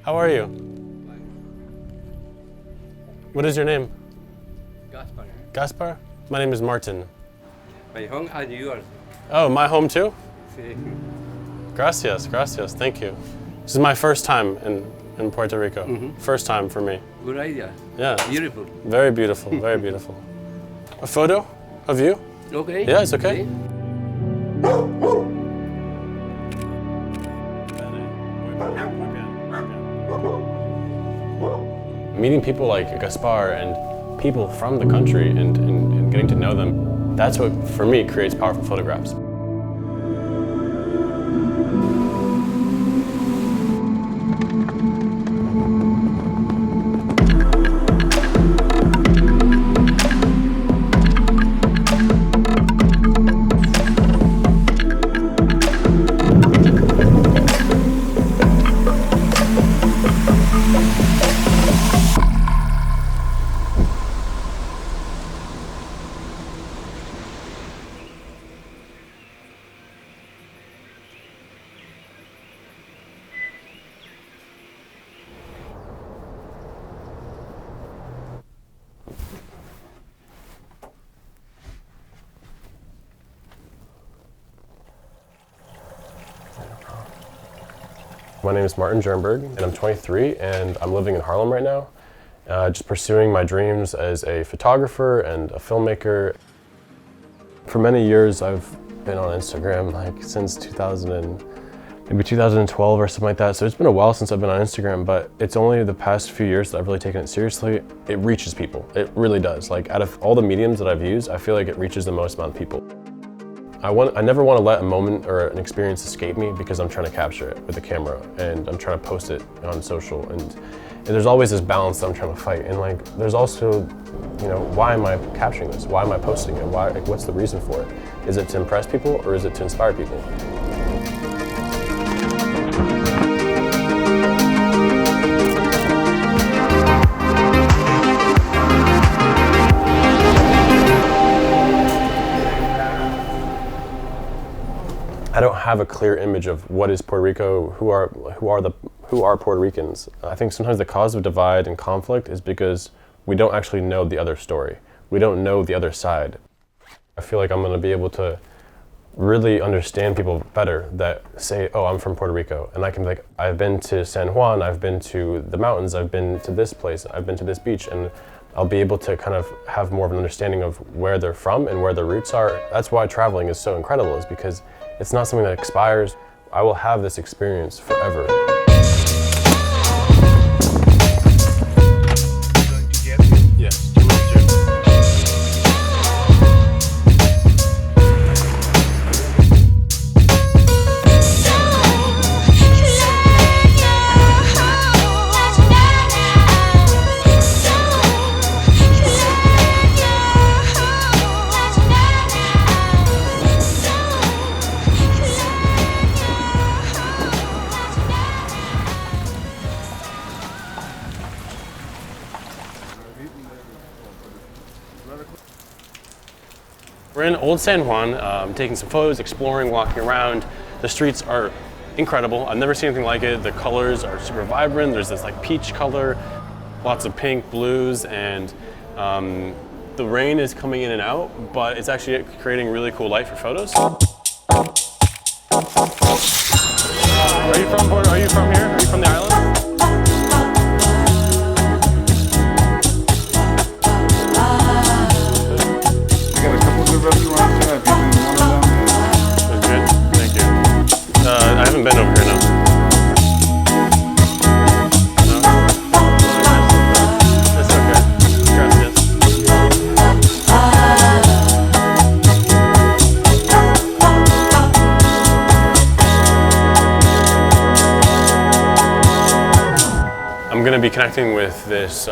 How are you? What is your name? Gaspar. Gaspar? My name is Martin. My home and yours. Oh, my home too? Sí. Gracias, gracias, thank you. This is my first time in Puerto Rico. First time for me. Good idea. Yeah. Beautiful. Very beautiful, very beautiful. A photo of you? Okay. Yeah, it's okay. Meeting people like Gaspar and people from the country and getting to know them, that's what, for me, creates powerful photographs. My name is Martin Jernberg, and I'm 23, and I'm living in Harlem right now, just pursuing my dreams as a photographer and a filmmaker. For many years, I've been on Instagram, like since 2012 or something like that. So it's been a while since I've been on Instagram, but it's only the past few years that I've really taken it seriously. It reaches people, it really does. Like out of all the mediums that I've used, I feel like it reaches the most amount of people. I never want to let a moment or an experience escape me because I'm trying to capture it with the camera and I'm trying to post it on social. And there's always this balance that I'm trying to fight. And like, there's also, you know, why am I capturing this? Why am I posting it? Why? Like, what's the reason for it? Is it to impress people or is it to inspire people? I don't have a clear image of what is Puerto Rico, who are Puerto Ricans. I think sometimes the cause of divide and conflict is because we don't actually know the other story. We don't know the other side. I feel like I'm going to be able to really understand people better that say, oh, I'm from Puerto Rico. And I can be like, I've been to San Juan, I've been to the mountains, I've been to this place, I've been to this beach. And I'll be able to kind of have more of an understanding of where they're from and where their roots are. That's why traveling is so incredible, is because it's not something that expires. I will have this experience forever. We're in Old San Juan, taking some photos, exploring, walking around. The streets are incredible. I've never seen anything like it. The colors are super vibrant. There's this like peach color, lots of pink, blues, and the rain is coming in and out, but it's actually creating really cool light for photos. Are you from here? Are you from the island? I haven't been over here now. No? It's okay. Gracias. I'm going to be connecting with this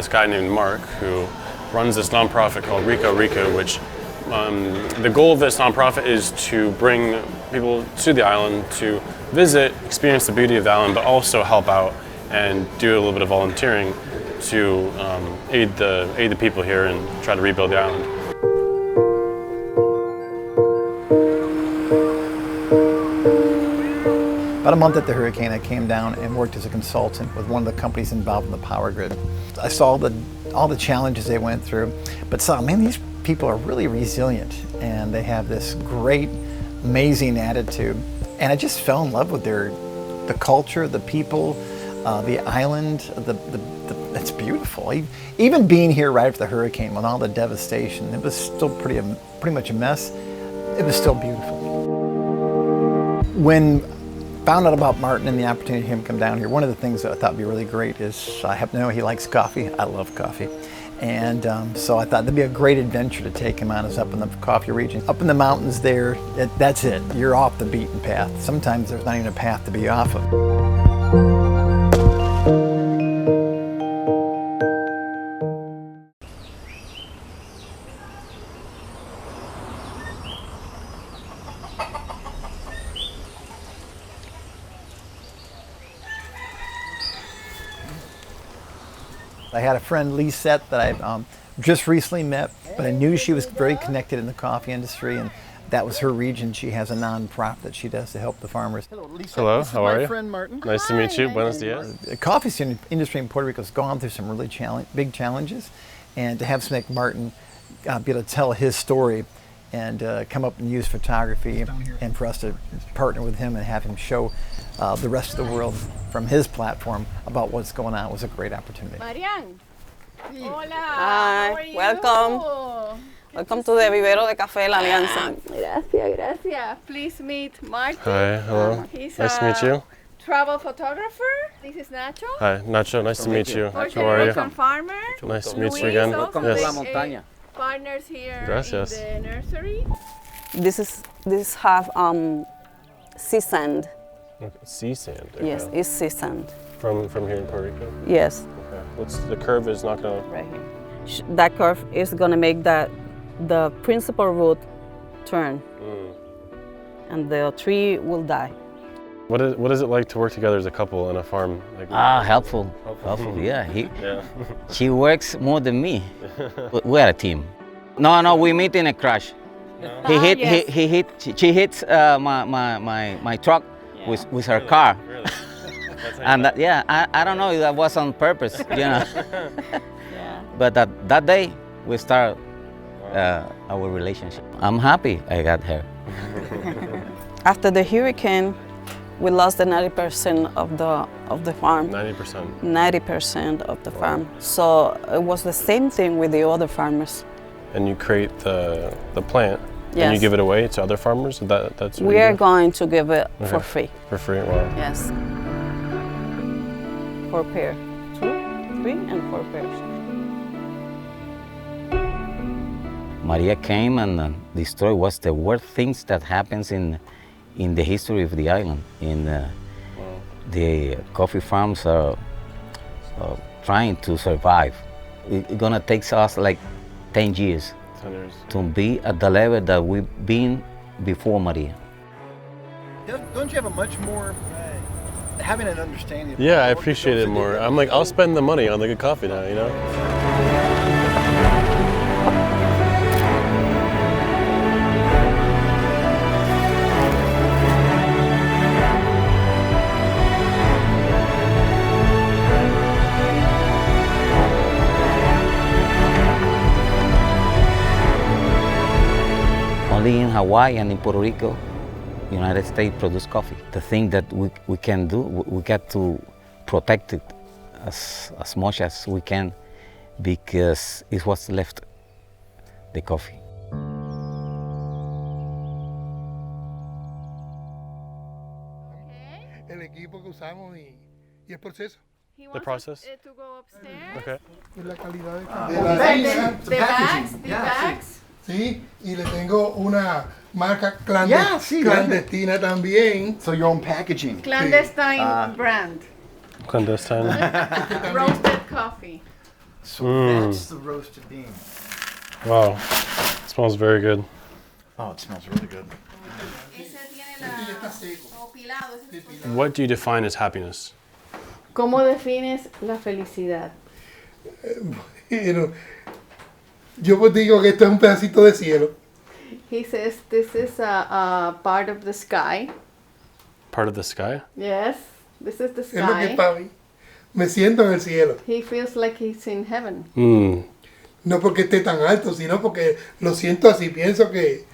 guy named Mark who runs this nonprofit called Reco-Rico, which the goal of this nonprofit is to bring people to the island to visit, experience the beauty of the island, but also help out and do a little bit of volunteering to aid the people here and try to rebuild the island. About a month after the hurricane, I came down and worked as a consultant with one of the companies involved in the power grid. I saw all the challenges they went through, but saw, man, these people are really resilient and they have this great, amazing attitude. And I just fell in love with the culture, the people, the island. It's beautiful. Even being here right after the hurricane, with all the devastation, it was still pretty much a mess. It was still beautiful. When found out about Martin and the opportunity to him come down here, one of the things that I thought would be really great is I happen to know he likes coffee. I love coffee. And so I thought that'd be a great adventure to take him on, is up in the coffee region. Up in the mountains there, that's it. You're off the beaten path. Sometimes there's not even a path to be off of. I had a friend, Lisette, that I just recently met, but I knew she was very connected in the coffee industry, and that was her region. She has a nonprofit that she does to help the farmers. Hello, Lisette. Hello, This is how are my you? friend Martin. Nice to meet you. Buenos dias. The coffee industry in Puerto Rico has gone through some really big challenges, and to have somebody like Martin be able to tell his story and come up and use photography, and for us to partner with him and have him show the rest of the world from his platform about what's going on was a great opportunity. Marian. Hola. Hi, How are you? welcome. Welcome to the Vivero de Café La Alianza. Gracias, gracias. Please meet Martin. Hi, hello. He's Nice to meet you. Travel photographer. This is Nacho. Hi, Nacho. Nice to meet you. Puerto How are you? Rican farmer. Nice to meet you Luis, again. also Yes. big, partners here Gracias. in the nursery. This have sea sand. Okay. Sea sand. Okay. Yes, it's sea sand. From here in Puerto Rico. Yes, Okay. What's the curve is not gonna. right here. That curve is gonna make the principal root turn, and the tree will die. What is it like to work together as a couple in a farm? Like, Helpful. Yeah, yeah. she works more than me. We are a team. No, we meet in a crash. Yes. She hits my truck with her car. Really? And I don't know if that was on purpose, you know. Yeah. But that day we start our relationship. I'm happy I got her. After the hurricane, we lost the 90% of the farm. 90%. 90% of the farm. So it was the same thing with the other farmers. And you create the plant, and you Yes. give it away to other farmers. That's what We you are do? going to give it for Okay. free. For free. Wow. Yes. 4 pairs. 2, 3, and 4 pairs. Maria came and destroyed what's the worst things that happens in the history of the island. The coffee farms are trying to survive. It's gonna take us like 10 years 10 years. to be at the level that we've been before Maria. Don't you have a much more having an understanding? Yeah, I appreciate it more. I'm like, I'll spend the money on the good coffee now, you know? Only in Hawaii and in Puerto Rico, United States produce coffee. The thing that we can do, we got to protect it as much as we can because it's what's left, the coffee. El equipo que usamos y el proceso. He wants process? us, to go upstairs. Okay. Es la calidad de The bags, the bags. Sí, y le tengo una marca Yeah, sí, clandestina también. So your own packaging. Clandestine brand. Clandestine. Roasted coffee. So that's the roasted bean. Wow. It smells very good. Oh, it smells really good. Ese tiene Está seco. pilado. What do you define as happiness? ¿Cómo defines la felicidad? Bueno, yo pues digo que esto es un pedacito de cielo. He says this is a part of the sky. Part of the sky? Yes, this is the Es lo que es sky. para mí. Me siento en el cielo. He feels like he's in heaven. No porque esté tan alto, sino porque lo siento así. Pienso que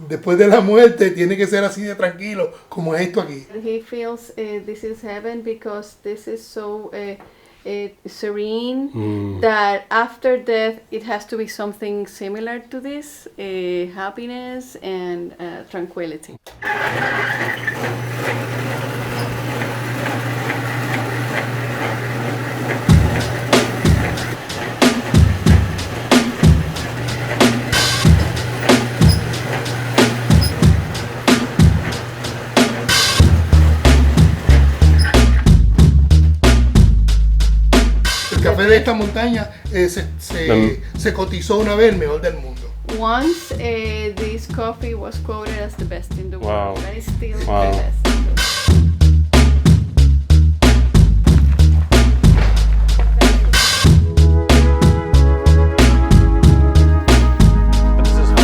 después de la muerte tiene que ser así de tranquilo como es esto aquí. He feels this is heaven because this is so serene that after death it has to be something similar to this, happiness and tranquility. El café de esta montaña se cotizó una vez el mejor del mundo. Once this coffee was quoted as the best in the Wow. world, but it's still Wow. the best. But this is hot.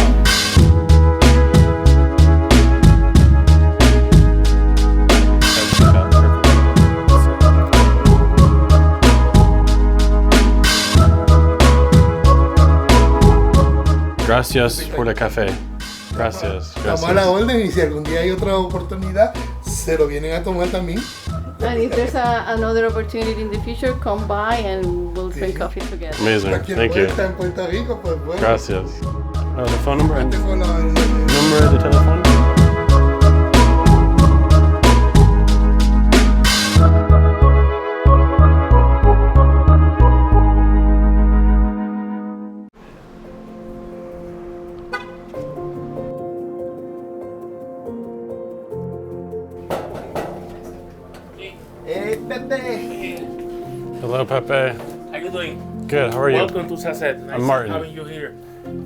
Gracias por el café. Gracias. Estamos a la orden y si algún día hay otra oportunidad, se lo vienen a tomar también. And if there's another opportunity in the future, come by and we'll drink coffee together. Amazing. Cualquier Thank you. vuelta en Puerto Rico, pues bueno. Gracias. The phone number? Tengo Número de teléfono? Hey, Pepe. Hello, Pepe. How you doing? Good. How are you? Welcome to Sunset. Nice Martin. having you here.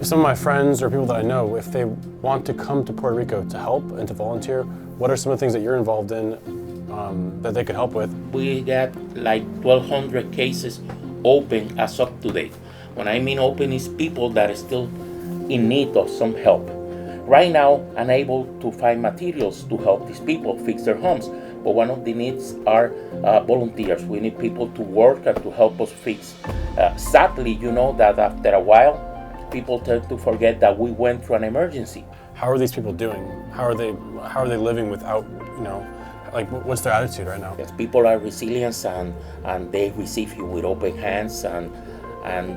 Some of my friends or people that I know, if they want to come to Puerto Rico to help and to volunteer, what are some of the things that you're involved in that they could help with? We got like 1,200 cases open as of today. When I mean open, is people that are still in need of some help. Right now, I'm able to find materials to help these people fix their homes. But one of the needs are volunteers. We need people to work and to help us fix. Sadly, you know that after a while, people tend to forget that we went through an emergency. How are these people doing? How are they living without, like what's their attitude right now? Yes, people are resilient and they receive you with open hands and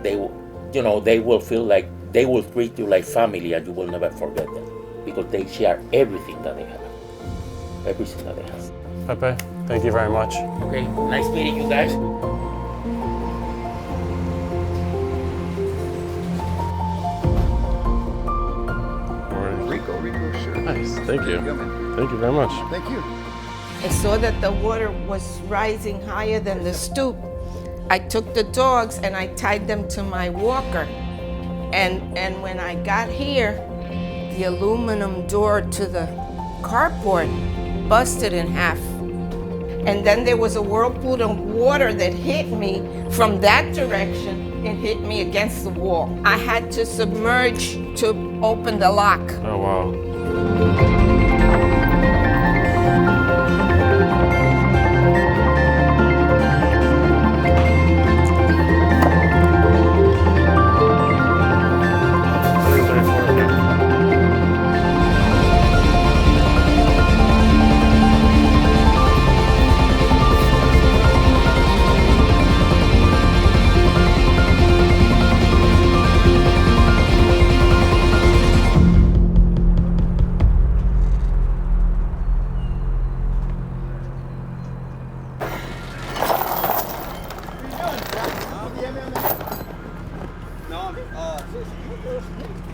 they will feel like they will treat you like family and you will never forget them because they share everything that they have, everything that they have. Pepe, thank you very much. Okay, nice meeting you guys. Reco-Rico, sure. Nice, thank you. Go, man. Thank you very much. Thank you. I saw that the water was rising higher than the stoop. I took the dogs and I tied them to my walker. And when I got here, the aluminum door to the carport busted in half. And then there was a whirlpool of water that hit me from that direction and hit me against the wall. I had to submerge to open the lock. Oh, wow.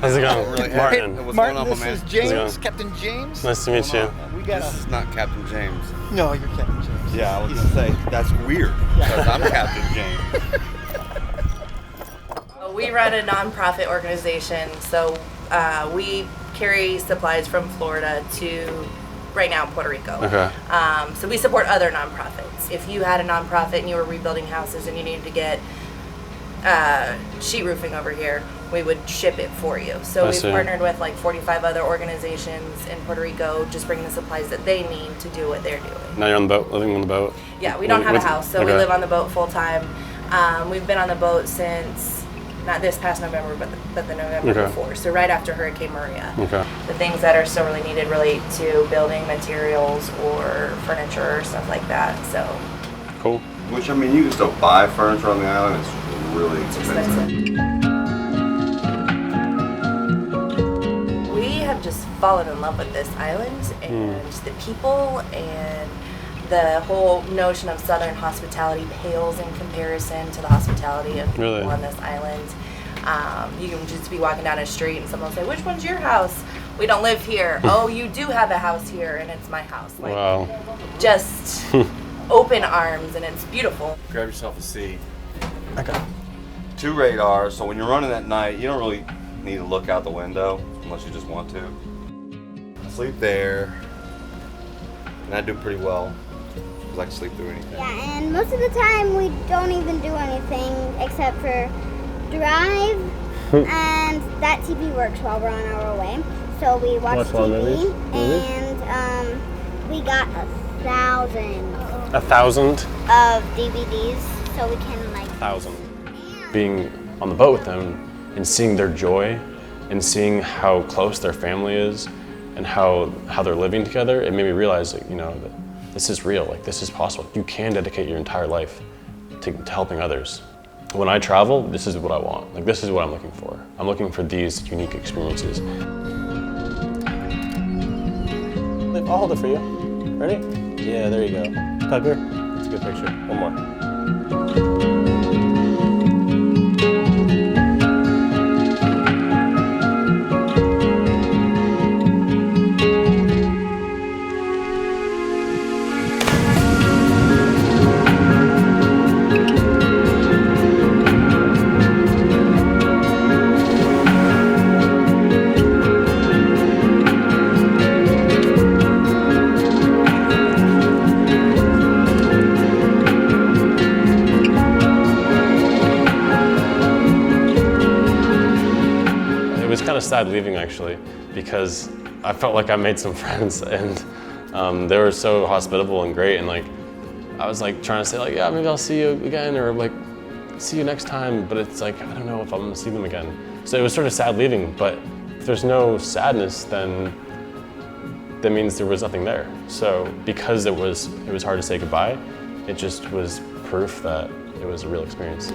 How's it going? Martin. Martin, this is James, Captain James. Nice to meet you. We got This is not Captain James. No, you're Captain James. Yeah, I was gonna say that's weird because I'm Captain James. We run a nonprofit organization, so we carry supplies from Florida to right now in Puerto Rico. Okay. So we support other nonprofits. If you had a nonprofit and you were rebuilding houses and you needed to get sheet roofing over here, we would ship it for you. So we've partnered with like 45 other organizations in Puerto Rico, just bringing the supplies that they need to do what they're doing. Now you're on the boat, living on the boat? Yeah, we don't have a house, so we live on the boat full time. We've been on the boat since, not this past November, but the November before. So right after Hurricane Maria. The things that are still really needed relate to building materials or furniture or stuff like that. So cool. Which, I mean, you can still buy furniture on the island. It's really expensive. We have just fallen in love with this island and the people, and the whole notion of Southern hospitality pales in comparison to the hospitality of people on this island. You can just be walking down a street and someone will say, "Which one's your house?" "We don't live here." "Oh, you do have a house here and it's my house." Like, just open arms, and it's beautiful. Grab yourself a seat. Okay. 2 radars, so when you're running at night, you don't really need to look out the window unless you just want to. Sleep there, and I do pretty well because I can sleep through anything. Yeah, and most of the time we don't even do anything except for drive, and that TV works while we're on our way. So we watch TV, and we got 1,000. 1,000? Of DVDs, so we can like... 1,000. Being on the boat with them and seeing their joy and seeing how close their family is and how they're living together, it made me realize that, you know, that this is real, like this is possible. You can dedicate your entire life to helping others. When I travel, this is what I want. Like, this is what I'm looking for. I'm looking for these unique experiences. I'll hold it for you. Ready? Yeah, there you go. Tucker, that's a good picture. One more. Sad leaving, actually, because I felt like I made some friends, and they were so hospitable and great, and like I was like trying to say like, yeah, maybe I'll see you again, or like see you next time, but it's like I don't know if I'm gonna see them again. So it was sort of sad leaving, but if there's no sadness, then that means there was nothing there. So because it was hard to say goodbye, it just was proof that it was a real experience.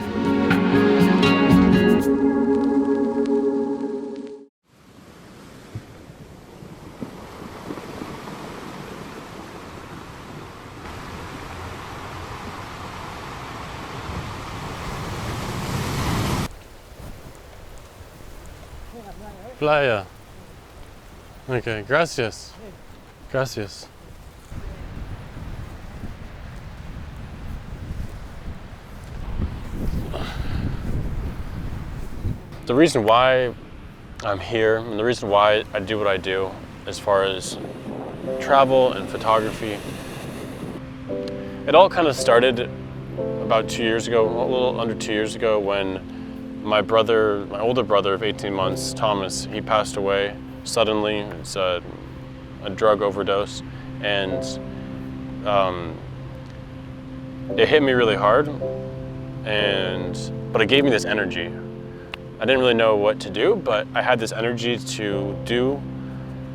Playa. Okay, gracias. Gracias. The reason why I'm here and the reason why I do what I do as far as travel and photography, it all kind of started about 2 years ago, a little under 2 years ago, when my older brother of 18 months, Thomas, he passed away suddenly. It's a drug overdose, and it hit me really hard, but it gave me this energy. I didn't really know what to do, but I had this energy to do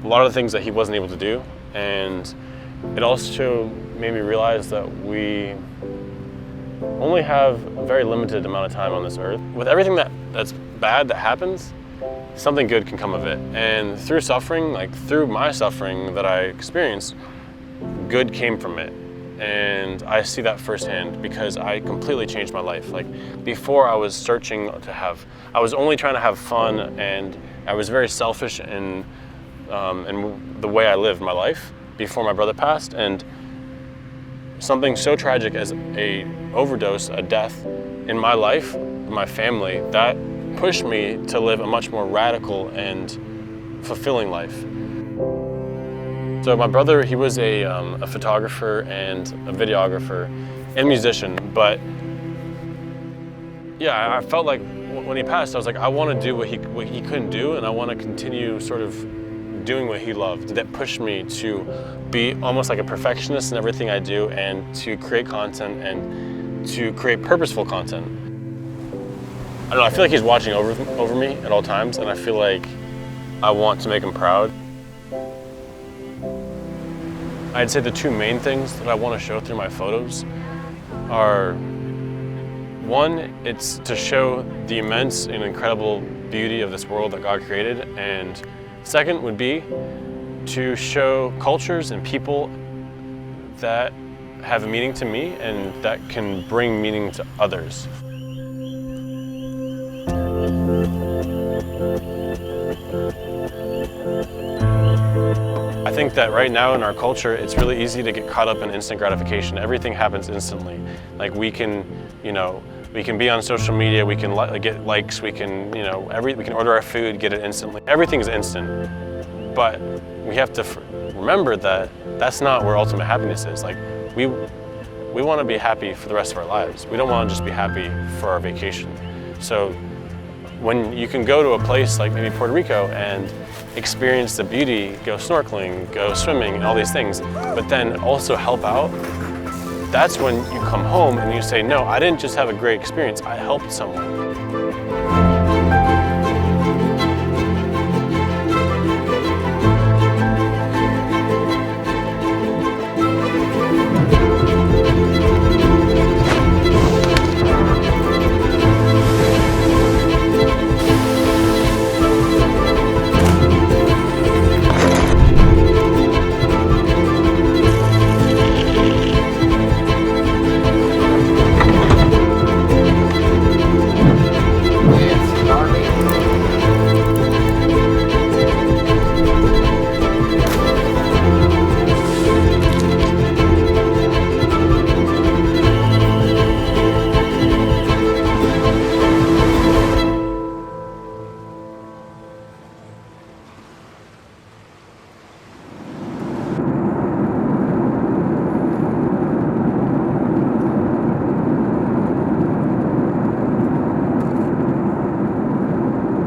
a lot of the things that he wasn't able to do, and it also made me realize that we only have a very limited amount of time on this earth. With everything that's bad that happens, something good can come of it. And through suffering, like through my suffering that I experienced, good came from it. And I see that firsthand because I completely changed my life. Like before I was searching I was only trying to have fun, and I was very selfish in the way I lived my life before my brother passed. And something so tragic as a overdose, a death in my life, my family, that pushed me to live a much more radical and fulfilling life. So my brother, he was a photographer and a videographer and musician, but yeah, I felt like when he passed, I was like, I want to do what he couldn't do, and I want to continue sort of doing what he loved. That pushed me to be almost like a perfectionist in everything I do, and to create content and to create purposeful content. I don't know, I feel like he's watching over me at all times, and I feel like I want to make him proud. I'd say the two main things that I want to show through my photos are, one, it's to show the immense and incredible beauty of this world that God created, and second would be to show cultures and people that have a meaning to me and that can bring meaning to others. I think that right now in our culture, it's really easy to get caught up in instant gratification. Everything happens instantly. Like we can, we can be on social media, we can get likes, we can, we can order our food, get it instantly. Everything's instant. But we have to remember that that's not where ultimate happiness is. Like we want to be happy for the rest of our lives. We don't want to just be happy for our vacation. So when you can go to a place like maybe Puerto Rico and experience the beauty, go snorkeling, go swimming, and all these things, but then also help out, that's when you come home and you say, no, I didn't just have a great experience, I helped someone.